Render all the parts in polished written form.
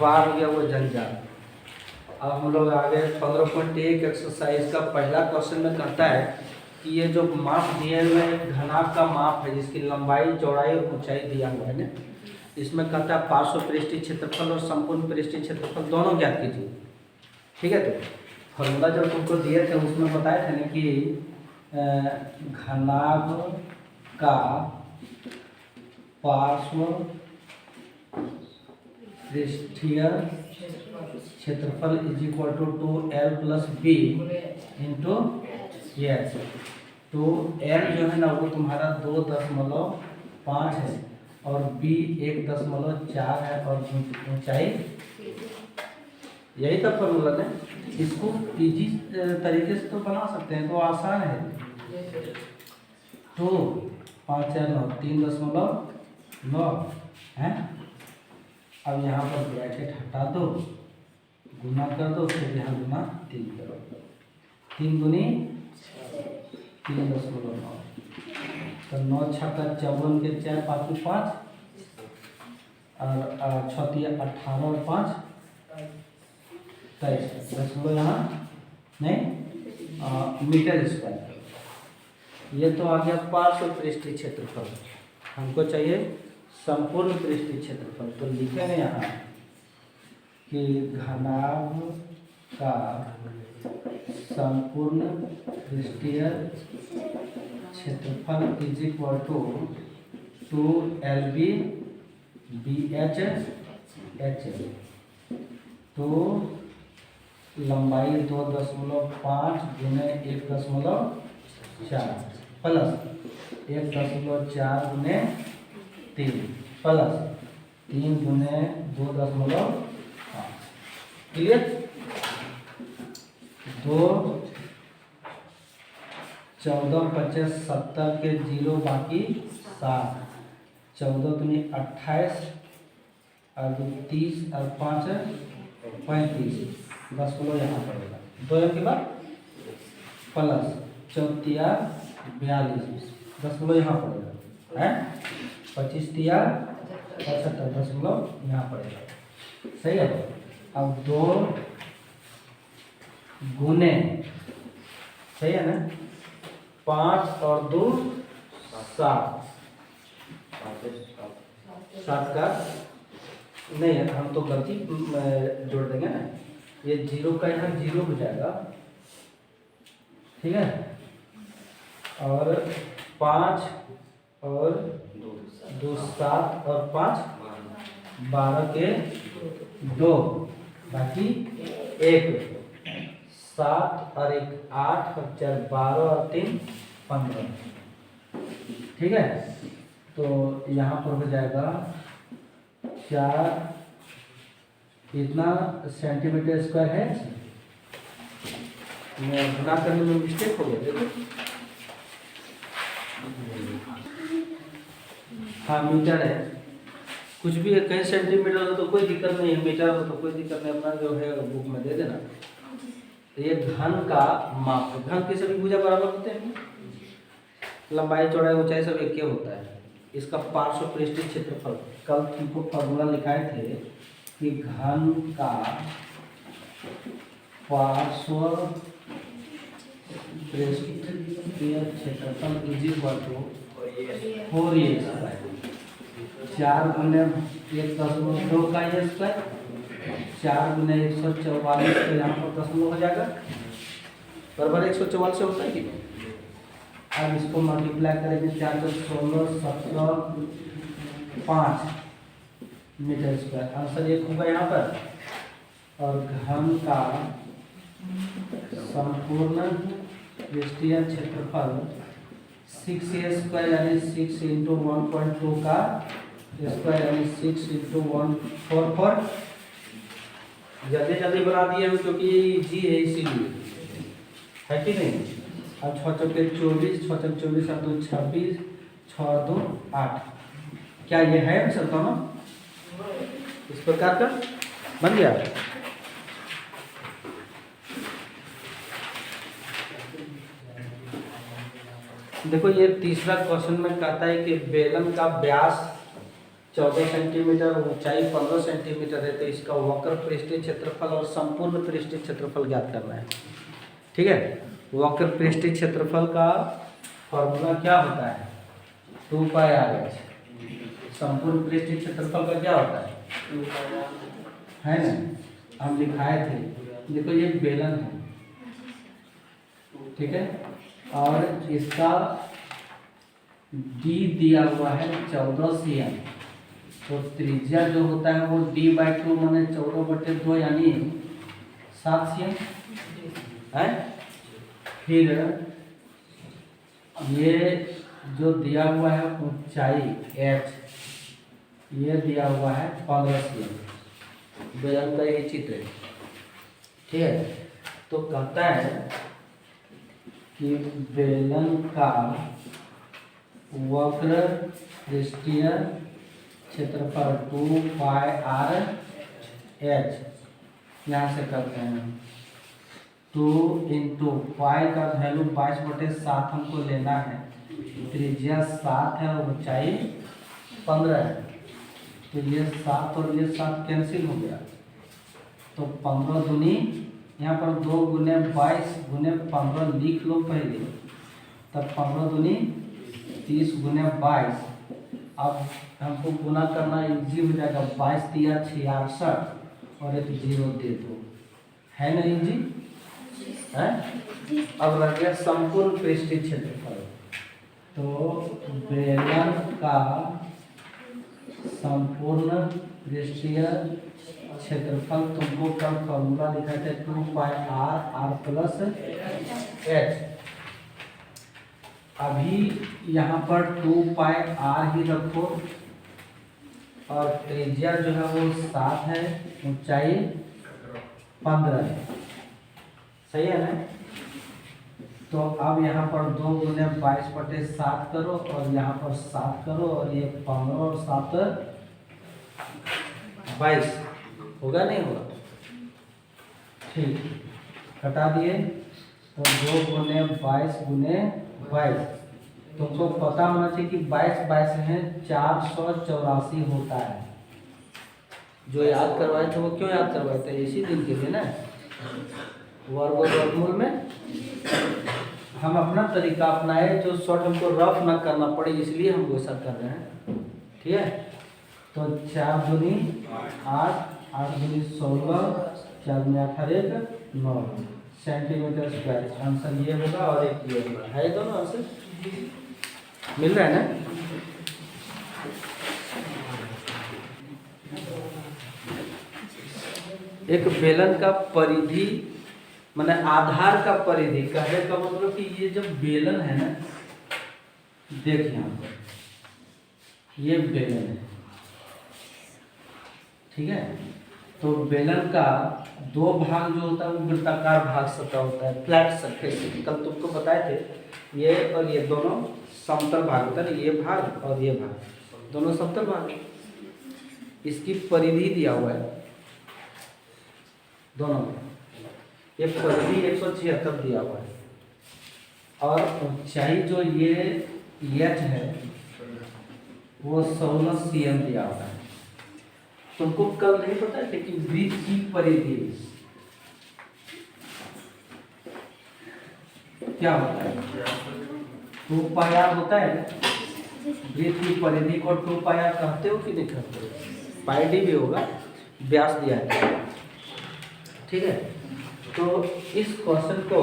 बार हो गया वो जंजाल। अब हम लोग आगे 15.1 एक्सरसाइज का पहला क्वेश्चन में कहता है कि ये जो माप दिए हुए हैं घनाभ का माप है जिसकी लंबाई चौड़ाई और ऊंचाई दिया हुआ है ना, इसमें कहता है पार्श्व पृष्ठीय क्षेत्रफल और संपूर्ण पृष्ठीय क्षेत्रफल दोनों ज्ञात कीजिए। ठीक है, तो फॉर्मूला जब तुमको दिए थे उसमें बताए थे ना कि घनाभ का पार्श्व पृष्ठीय क्षेत्रफल is equal to 2L plus B into H. तो L जो है ना वो तुम्हारा 2.5 है और B 1.4 है और ऊंचाई यही तो फॉर्मूला है। इसको इजी तरीके से तो बना सकते हैं, तो आसान है। तो 5 4 9 3.9 है। अब यहाँ पर ब्रैकेट हटा दो, गुना कर दो, फिर यहाँ गुना 3 करो, 3 दूनी 3.9 तो 9 छक्का 54 के 4 5 5 और 6 18 और 5 23 दशमलव यहाँ नहीं मीटर स्क्वायर। ये तो आ गया पार्श्व पृष्ठीय क्षेत्रफल। हमको चाहिए संपूर्ण पृष्ठीय क्षेत्रफल। तो लिखेंगे यहाँ कि घनाभ का संपूर्ण पृष्ठीय क्षेत्रफल is equal to 2LB BH HL। तो लंबाई 2.5 गुने 1.4 प्लस 1.4 गुने 3 प्लस 3 गुने 2.5। क्लियर? 2 14 25 70 के 0 बाकी 7 14 दूनी 28 और 30 और 5 35 दशमलव यहाँ पड़ेगा 2 के बाद प्लस 4 42 दशमलव यहाँ पड़ेगा है 25 75 दशमलव यहाँ पड़ेगा। सही है। अब 2 गुने सही है ना 5 और 2 7 7 का नहीं है, हम तो गलती जोड़ देंगे ना, ये 0 का यहाँ 0 हो जाएगा। ठीक है, और 5 और 2 7 और 5 12 के 2 बाकी 1 7 और 1 8 और 4 12 और 3 15। ठीक है, तो यहाँ पर हो जाएगा 4 इतना सेंटीमीटर स्क्वायर है। मैं गुना करने में मिस्टेक हो गया, देखो। हाँ मीटर है, कुछ भी है, कहीं सेंटीमीटर हो तो कोई दिक्कत नहीं है, मीटर हो तो कोई दिक्कत नहीं, अपना जो है बुक में दे देना। तो ये घन का माप है। घन के सभी भुजा बराबर होते हैं, लंबाई चौड़ाई ऊंचाई सब एक ही होता है। इसका पार्श्व पृष्ठीय क्षेत्रफल कल तुमको फॉर्मूला लिखाए थे कि घन का पार्श्व पृष्ठीय क्षेत्रफल इज इक्वल टू 4a²। 4 गुने 1.2 का ये स्क्वायर 4 गुने 144 तो यहाँ पर दशमलव हो जाएगा बराबर 144 से होता है कि नहीं। अब इसको मल्टीप्लाई करेंगे 4 तो 16 17 5 मीटर स्क्वायर, आंसर 1 होगा यहाँ पर। और घन का संपूर्ण पृष्ठीय क्षेत्रफल 6a² यानी 6 इंटू 1.2 का स्क्वायर यानी 6 इंटू 144। जल्दी जल्दी बना दिए हो क्योंकि जी है इसीलिए, है कि नहीं। अब 6 चौके 24 6 चौके 24 और 2 26 6 2 8। क्या ये है सर दोनों इस प्रकार का बन गया। देखो ये तीसरा क्वेश्चन में कहता है कि बेलन का व्यास 14 सेंटीमीटर, ऊंचाई 15 सेंटीमीटर है, तो इसका वक्र पृष्ठीय क्षेत्रफल और संपूर्ण पृष्ठीय क्षेत्रफल ज्ञात करना है। ठीक है, वक्र पृष्ठीय क्षेत्रफल का फॉर्मूला क्या होता है? 2πr। संपूर्ण पृष्ठीय क्षेत्रफल का क्या होता है ना, हम लिखाए थे। देखो ये बेलन है, ठीक है, और इसका d दिया हुआ है 14 cm, तो त्रिज्या जो होता है वो d/2 माने 14/2 यानी 7 cm है। फिर ये जो दिया हुआ है ऊंचाई h, ये दिया हुआ है 15 cm। बेलन का ये चित्र है, ठीक है। तो कहता है कि बेलन का वक्र पृष्ठीय क्षेत्रफल 2πr h, यहाँ से करते हैं 2 इंटू पाई का वैल्यू 22/7 हमको लेना है। त्रिज्या 7 है और ऊंचाई 15 है, तो ये 7 और ये 7 कैंसिल हो गया, तो 15 दूनी, यहाँ पर 2 गुने 22 गुने 15 लिख लो पहले, तब 15 दूनी 30 गुने 22। अब हमको गुना करना इजी हो जाएगा, 22 तिया 66 और एक 0 दे दो, है ना इजी है। अब रह गया संपूर्ण पृष्ठीय क्षेत्रफल, तो बेलन का संपूर्ण पृष्ठीय क्षेत्रफल तुमको कल फॉर्मूला लिखा था 2πr प्लस h। अभी यहाँ पर 2πr ही रखो, और त्रिज्या जो है वो 7 है, ऊंचाई 15 है, सही है ना। तो अब यहाँ पर 2 गुने 22/7 करो और यहाँ पर 7 करो, और ये 15 और 7 22 होगा, नहीं होगा? ठीक, कटा दिए, तो 2 गुने 22 गुने 22, तुमको पता होना चाहिए कि 22 है 484 होता है। जो याद करवाए थे वो क्यों याद करवाए थे? इसी दिन के लिए ना, वर्ग और वर्गमूल में हम अपना तरीका अपनाए जो शॉर्ट हमको रफ ना करना पड़े, इसलिए हम वैसा कर रहे हैं, ठीक है। तो 4 दूनी 8, 8 दूनी 16, 4 दूनी 18, 9 सेंटीमीटर स्क्वायर। आंसर ये होगा और एक ये होगा, है दोनों आंसर मिल रहा है ना। एक बेलन का परिधि माने आधार का परिधि, कहने का मतलब कि ये जब बेलन है ना, देख यहाँ पर ये बेलन है, ठीक है। तो बेलन का 2 भाग जो होता है वो वृत्ताकार भाग सतह होता है, फ्लैट सरफेस। कल तुमको बताए थे ये और ये दोनों समतल भाग होता है, ये भाग और ये भाग दोनों समतल भाग। इसकी परिधि दिया हुआ है दोनों, ये परिधि 176 दिया हुआ है, और ऊंचाई जो ये h है वो 16 cm दिया हुआ है। तुमको कल नहीं पता है कि वृत्त की परिधि क्या होता है? 2πr होता है। वृत्त की परिधि को 2πr कहते हो कि नहीं कहते हो? πd भी होगा, व्यास दिया है, ठीक है। तो इस क्वेश्चन को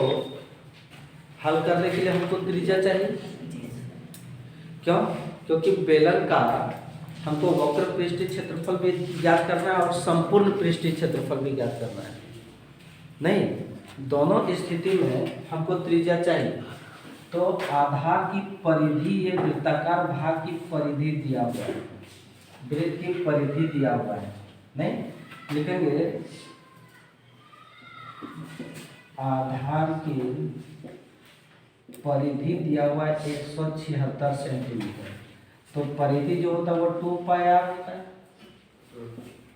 हल करने के लिए हमको त्रिज्या चाहिए, क्यों? क्योंकि बेलन का हमको वक्र पृष्ठीय क्षेत्रफल भी ज्ञात करना है और संपूर्ण पृष्ठीय क्षेत्रफल भी ज्ञात करना है। नहीं, दोनों स्थिति में हमको त्रिज्या चाहिए। तो आधार की परिधि, ये वृत्ताकार भाग की परिधि दिया हुआ है, वृत्त की परिधि दिया हुआ है, नहीं लिखेंगे आधार की परिधि दिया हुआ है 176 सेंटीमीटर। तो परिधि जो होता है वो 2πr होता है,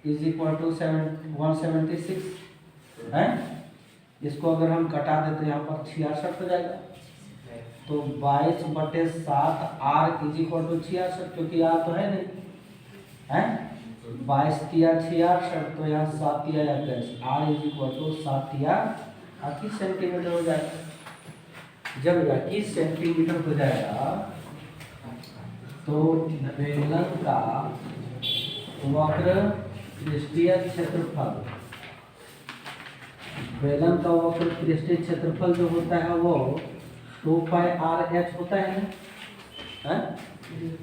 इज इक्वल टू 176 है। इसको अगर हम कटा देते यहाँ पर 66 हो जाएगा, तो 22/7 r इज इक्वल टू 66, क्योंकि r तो है नहीं, है 22 तिया 66, तो यहाँ 7 तिया 21, R इज इक्वल टू 7 तिया 21 सेंटीमीटर हो जाएगा। जब 21 सेंटीमीटर हो जाएगा तो बेलन का वक्र पृष्ठीय क्षेत्रफल, बेलन का वक्र पृष्ठीय क्षेत्रफल जो होता है वो 2πr(h) होता है ना।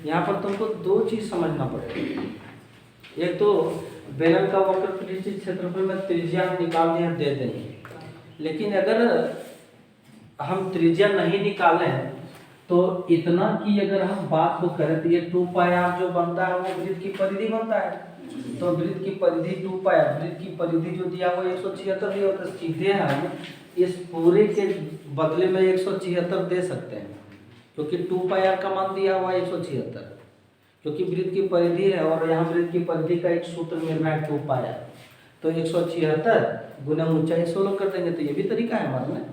यहाँ पर तुमको दो चीज समझना पड़ेगा। एक तो बेलन का वक्र पृष्ठीय क्षेत्रफल में त्रिज्या निकालने हम दे देंगे, लेकिन अगर हम त्रिज्या नहीं निकालें तो इतना कि अगर हम बात को करें तो ये 2πr जो बनता है वो वृत्त की परिधि बनता है। तो वृत्त की परिधि 2πr, वृत्त की परिधि जो दिया हुआ 176 दिया होता है, सीधे हम इस पूरे के बदले में 176 दे सकते हैं, क्योंकि 2πr का मान दिया हुआ 176, क्योंकि वृत्त की परिधि है और यहाँ वृत्त की परिधि का एक सूत्र मिल रहा है 2πr, तो 176 गुना ऊंचाई 16 कर देंगे। तो ये भी तरीका है हमारे में।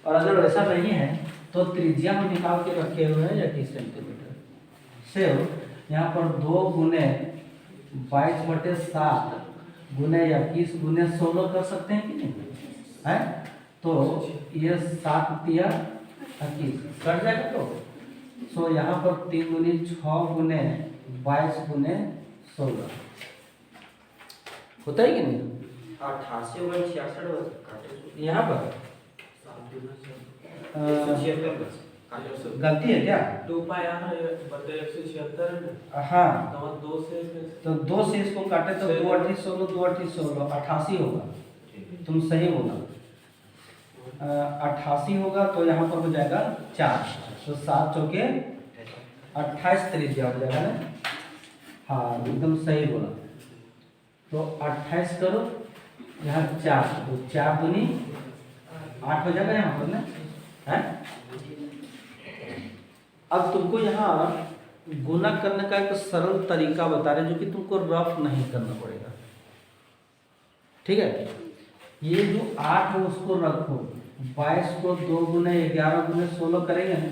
और अगर वैसा नहीं है तो त्रिज्या हम निकाल के रखे हुए हैं 21 सेंटीमीटर से, यहाँ पर 2 गुने 22/7 गुने 21 गुने 16 कर सकते हैं कि नहीं है। तो ये 7 तिया 21 कट जाएगा। तो यहाँ पर 3 गुनी 6 गुने 22 गुने 16 होता है कि नहीं। 88 और 66 यहाँ पर गलती है क्या। 2πr बटे 176 हाँ, तो 2 से इसको काटे तो 2 8 16 2 8 16 88 होगा। तुम सही बोला, 88 होगा। तो यहाँ पर हो जाएगा 4, तो 7 चौके 28 त्रिज्या हो जाएगा ना। हाँ एकदम सही बोला। तो 28 करो, यहाँ 4, तो 4 दूनी 8 हो जाएगा यहाँ पर ना है। अब तुमको यहाँ गुना करने का एक सरल तरीका बता रहे हैं, जो कि तुमको रफ नहीं करना पड़ेगा, ठीक है। ये जो 8 है उसको रखो, 22 को 2 गुने 11 गुने 16 करेंगे ना।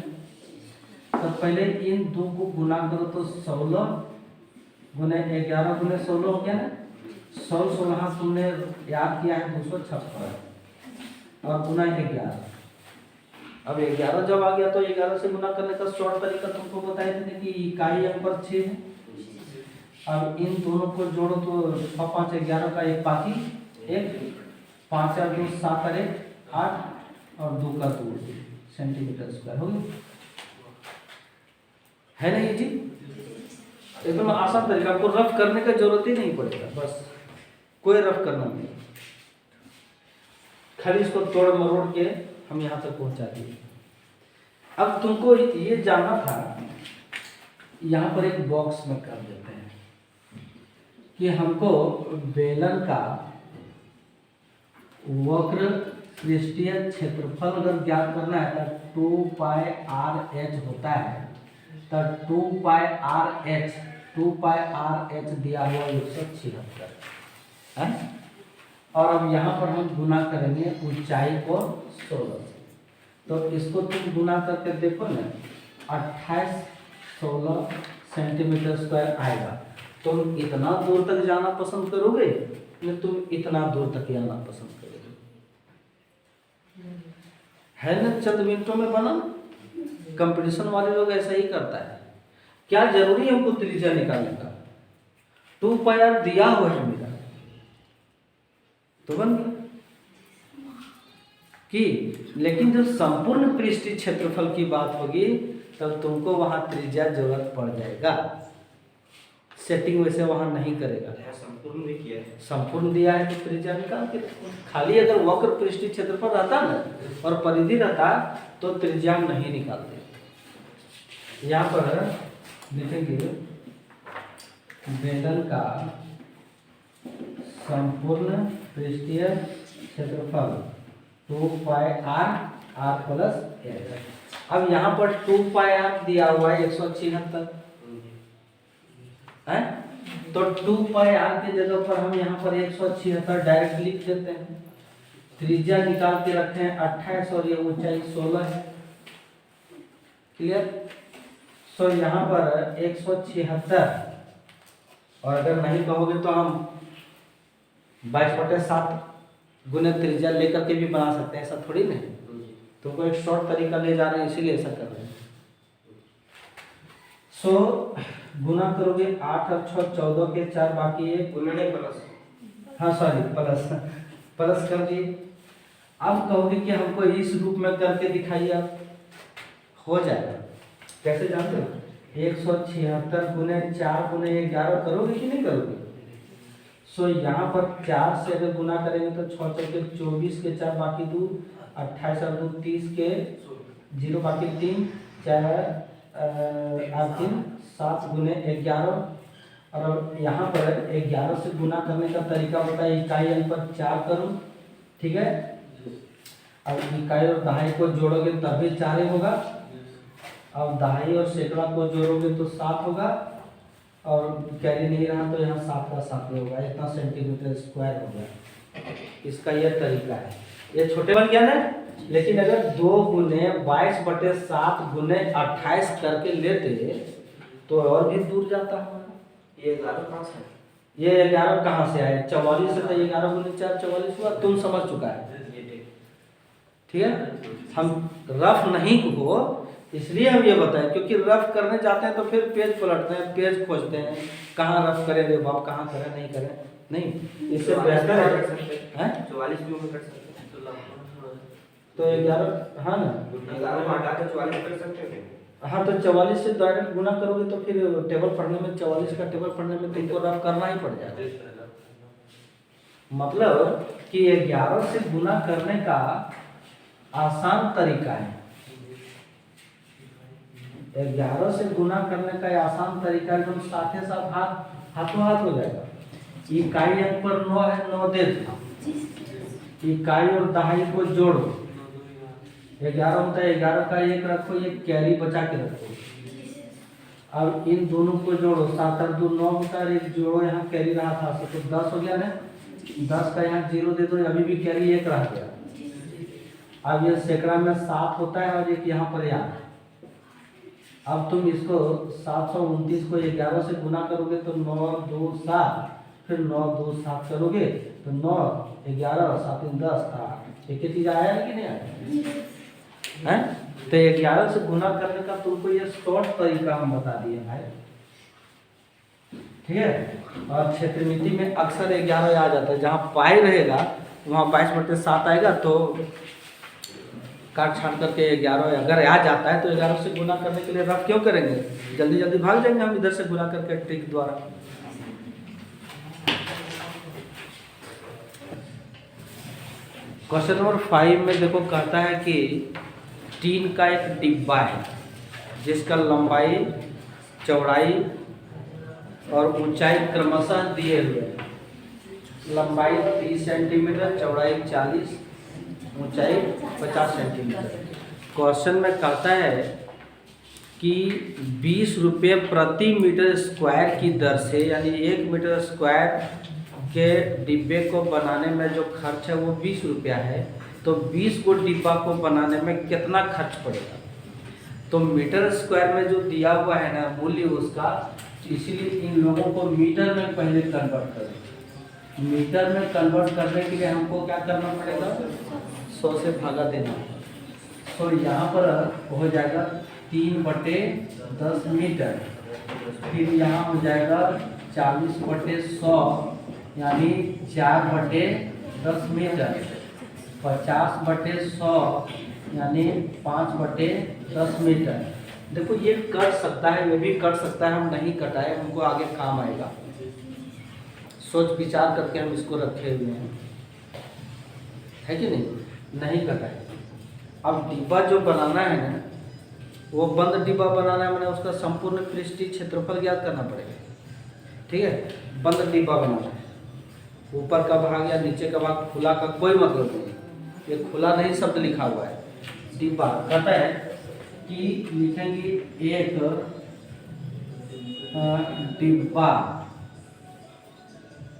तो पहले इन 2 को गुना करो तो 16 गुने 11 गुने 16 हो गया ना। 16 तुमने याद किया है 256 और गुना 11। अब 11 जब आ गया तो 11 से गुना करने का शॉर्ट तरीका तुमको बताए थे कि इकाई अंक पर 6 है। अब इन दोनों को जोड़ो तो 6 5 11 का एक बाकी 1, 5 और 2 7 और 1 8 और 2 का 2 सेंटीमीटर स्क्वायर हो गया है ना। ये चीज एकदम आसान तरीका, आपको रफ करने का जरूरत ही नहीं पड़ेगा, बस कोई रफ करना नहीं, खाली इसको तोड़ मरोड़ के हम यहाँ तक पहुँचा दिए। अब तुमको ये जानना था, यहाँ पर एक बॉक्स में कर देते हैं कि हमको बेलन का वक्र पृष्ठीय क्षेत्रफल अगर ज्ञात करना है तो 2πr(h) होता है। तो 2πr(h) दिया हुआ 176 है। और अब यहाँ पर हम गुना करेंगे ऊंचाई को 16 से। तो इसको तुम गुना करके देखो ना, 28 16 सेंटीमीटर स्क्वायर आएगा। तुम इतना दूर तक जाना पसंद करोगे या तुम इतना दूर तक जाना पसंद करोगे, है ना। चंद मिनटों में बना। कंपटीशन वाले लोग ऐसा ही करता है। क्या जरूरी है हमको त्रिज्या निकालने का, 2πr दिया हुआ है मेरा तो बन गया कि। लेकिन जब संपूर्ण पृष्ठीय क्षेत्रफल की बात होगी तब तुमको वहां त्रिज्या जरूरत पड़ जाएगा। सेटिंग वैसे वहां नहीं करेगा। संपूर्ण भी किया है, संपूर्ण दिया है तो त्रिज्या निकाल के। खाली अगर वक्र पृष्ठीय क्षेत्रफल रहता ना और परिधि रहता तो त्रिज्या नहीं निकालते। यहाँ पर लिखेंगे बेलन का संपूर्ण पृष्ठीय क्षेत्रफल 2πr r प्लस h। अब यहाँ पर 2πr दिया हुआ है 176 है। तो 2πr के जगह पर हम यहाँ पर 176 डायरेक्ट लिख देते हैं। त्रिज्या निकाल के रखे हैं 28 और ये ऊंचाई 16 है। क्लियर। सो यहाँ पर 176 और अगर नहीं कहोगे तो हम 22/7 गुने त्रिज्या लेकर के भी बना सकते हैं, ऐसा थोड़ी नहीं। तुमको एक शॉर्ट तरीका ले जा रहे हैं इसीलिए ऐसा कर रहे हैं। सो गुना करोगे 8 और 6 14 के 4 बाकी है गुणने प्लस, हाँ सॉरी प्लस कर दिए। अब कहोगे कि हमको इस रूप में करके दिखाइए, आप हो जाएगा। कैसे जानते हो? 176 गुने 4 गुने 11 करोगे कि नहीं करोगे? सो यहाँ पर 4 से अगर गुना करेंगे तो 6 चौके 24 के 4 बाकी 2, 28 और 2 30 के 0 बाकी 3, 4 8 3 7 गुने 11। और यहाँ पर 11 से गुना करने का तरीका होता है इकाई अंक पर 4 करूँ, ठीक है। अब इकाई और दहाई को जोड़ोगे तब भी 4 ही होगा। अब दहाई और सैकड़ा को जोड़ोगे तो 7 होगा, और कैरी नहीं रहा तो यहाँ 7 का 7 ही होगा। इतना सेंटीमीटर स्क्वायर हो गया। इसका यह तरीका है। ये छोटे बन गया ना, लेकिन अगर 2 गुने 22/7 गुने 28 करके लेते तो और भी दूर जाता है। ये 11 कहाँ से है? ये 11 कहाँ से आए? 44 से, तो 11 गुने 4 44 हुआ। तुम समझ चुका है, ठीक है। हम रफ नहीं हो इसलिए हम ये बताएं, क्योंकि रफ करने जाते हैं तो फिर पेज पलटते हैं, पेज खोजते हैं, कहाँ रफ करें रे बाप, कहाँ करें नहीं करें। नहीं, इससे बेहतर है 44 भी में कर सकते हैं तो 11, हाँ ना, 11 में हटा के 44 कर सकते हैं। हाँ तो 44 से डायरेक्ट गुना करोगे तो फिर टेबल पढ़ने में 44 का टेबल पढ़ने में तुमको रफ करना ही पड़ जाएगा। मतलब कि 11 से गुना करने का आसान तरीका है। 11 से गुना करने का आसान तरीका एकदम साथ ही साथ हाथों हाथ हो जाएगा। इकाई अंक पर 9 है, 9 दे दो। इकाई और दहाई को जोड़ो, 11 होता है, 11 का 1 रखो, ये कैरी बचा के रखो। अब इन दोनों को जोड़ो, 7 और 2 9 होता है, एक जोड़ो, यहाँ कैरी रहा था तो 10 हो गया ना। 10 का यहाँ 0 दे दो, अभी भी कैरी 1 रह गया। अब ये सैकड़ा में 7 होता है और एक यहाँ पर याद। अब तुम इसको 729 को 11 से गुना करोगे तो 9 2 7, फिर 9 2 7 करोगे तो 9 11 7 10 8। एक चीज आया है कि नहीं आया है? तो 11 से गुना करने का तुमको ये शॉर्ट तरीका हम बता दिए भाई, ठीक है। और क्षेत्रमिति में अक्सर 11 आ जाता है, जहाँ पाई रहेगा वहाँ 22/7 आएगा, तो काट छाट करके 11 अगर आ जाता है तो 11 से गुना करने के लिए रफ क्यों करेंगे, जल्दी जल्दी भाग जाएंगे हम इधर से गुना करके ट्रिक द्वारा। क्वेश्चन नंबर 5 में देखो कहता है कि टीन का एक डिब्बा है जिसका लंबाई चौड़ाई और ऊंचाई क्रमशः दिए हुए हैं। लंबाई 30 सेंटीमीटर, चौड़ाई 40, ऊंचाई 50 सेंटीमीटर। क्वेश्चन में कहता है कि 20 रुपये प्रति मीटर स्क्वायर की दर से, यानी 1 मीटर स्क्वायर के डिब्बे को बनाने में जो खर्च है वो 20 रुपया है, तो 20 को डिब्बा को बनाने में कितना खर्च पड़ेगा। तो मीटर स्क्वायर में जो दिया हुआ है ना मूल्य उसका, इसीलिए इन लोगों को मीटर में पहले कन्वर्ट करें। मीटर में कन्वर्ट करने के लिए हमको क्या करना पड़ेगा, 100 से भागा देना। तो यहाँ पर हो जाएगा 3/10 मीटर, फिर यहाँ हो जाएगा 40/100 यानी 4/10 मीटर, 50/100 यानी 5/10 मीटर। देखो ये कट सकता है, ये भी कट सकता है, हम नहीं कटाए, हमको आगे काम आएगा। सोच विचार करके हम इसको रखे हुए हैं, है कि नहीं, नहीं कटाए। अब डिब्बा जो बनाना है ना, वो बंद डिब्बा बनाना है, मैंने उसका संपूर्ण पृष्ठीय क्षेत्रफल ज्ञात करना पड़ेगा, ठीक है। बंद डिब्बा बनाना है, ऊपर का भाग या नीचे का भाग, खुला का कोई मतलब नहीं, ये खुला नहीं शब्द लिखा हुआ है। डिब्बा कहता है कि लिखेंगे एक डिब्बा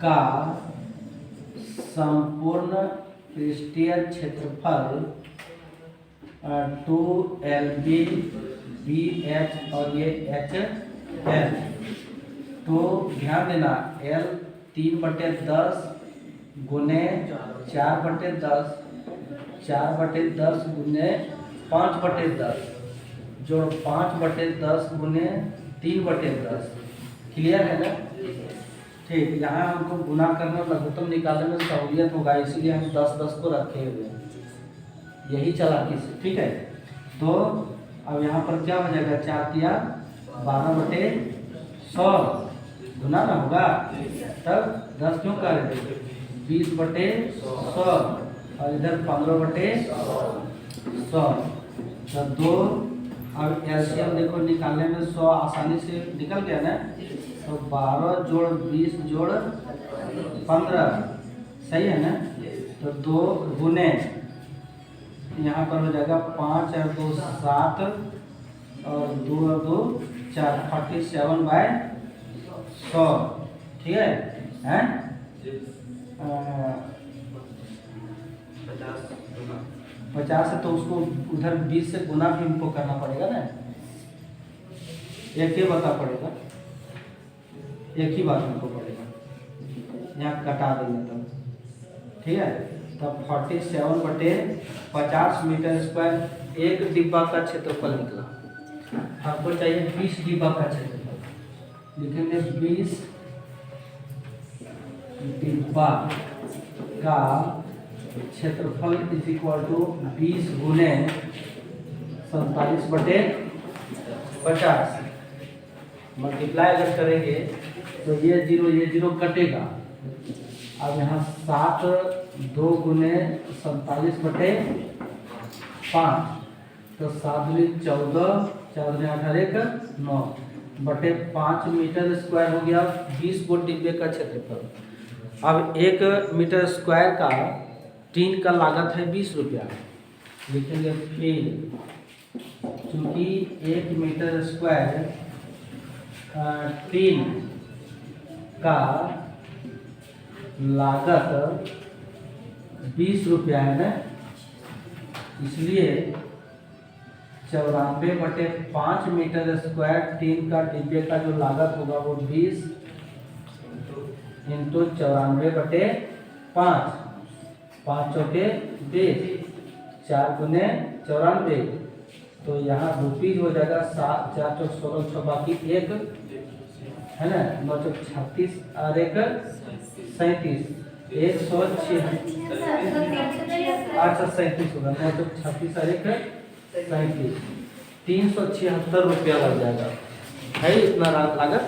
का संपूर्ण पृष्ठीय क्षेत्रफल 2 LB BH और ये HL तो ध्यान देना L 3/10 गुने 4/10 4/10 गुने 5/10 जो 5/10 गुने 3/10 क्लियर है ना। ठीक, यहाँ हमको गुना करना लघुत्तम निकालने में सहूलियत होगा, इसीलिए हम 10-10 को रखे हुए हैं, यही चालाकी से। ठीक है, तो अब यहाँ पर क्या हो जाएगा, 4 तिया 12/100 गुना ना होगा, तब 10 क्यों कर रहे थे, 20/100 और इधर 15/100 तो 2। अब एलसीएम देखो निकालने में 100 आसानी से निकल गया ना, तो 12 जोड़ 20 जोड़ 15 सही है ना। तो 2 गुने यहाँ पर हो जाएगा 5 और 2 7 और 2 और 2 4 47/100 ठीक है, हैं 50 है तो उसको उधर 20 से गुना भी हमको करना पड़ेगा ना, एक ही बता पड़ेगा, एक ही बात हमको पड़ेगा, यहाँ कटा देंगे तब। ठीक है, तब 47/50 मीटर स्क्वायर एक डिब्बा का क्षेत्रफल निकला। आपको चाहिए 20 डिब्बा का क्षेत्रफल, लिखेंगे 20 डिब्बा का क्षेत्रफल इज इक्वल टू 20 गुने 47/50 मल्टीप्लाई अगर करेंगे तो ये 0 कटेगा। अब यहाँ 7 2 गुने 47/5 तो 7 14 4 18 9 बटे 5 मीटर स्क्वायर हो गया 20 गो डिब्बे का क्षेत्रफल। अब 1 मीटर स्क्वायर का टीन का लागत है 20 रुपया, लिखेंगे फिर चूँकि 1 मीटर स्क्वायर टीन का लागत 20 रुपया है ना, इसलिए 94/5 मीटर स्क्वायर टीन का डिब्बे का जो लागत होगा वो 20 इंटू 94/5 5 चौके 20 4 गुने 94 तो यहाँ रुपीज हो जाएगा 7 4 चौक 16 6 बाकी 1 है ना 9 चौक 36 और 1 37 106 अच्छा 37 होगा 9 चौक 36 और 1 37 376 रुपया लग जाएगा, है इतना लागत।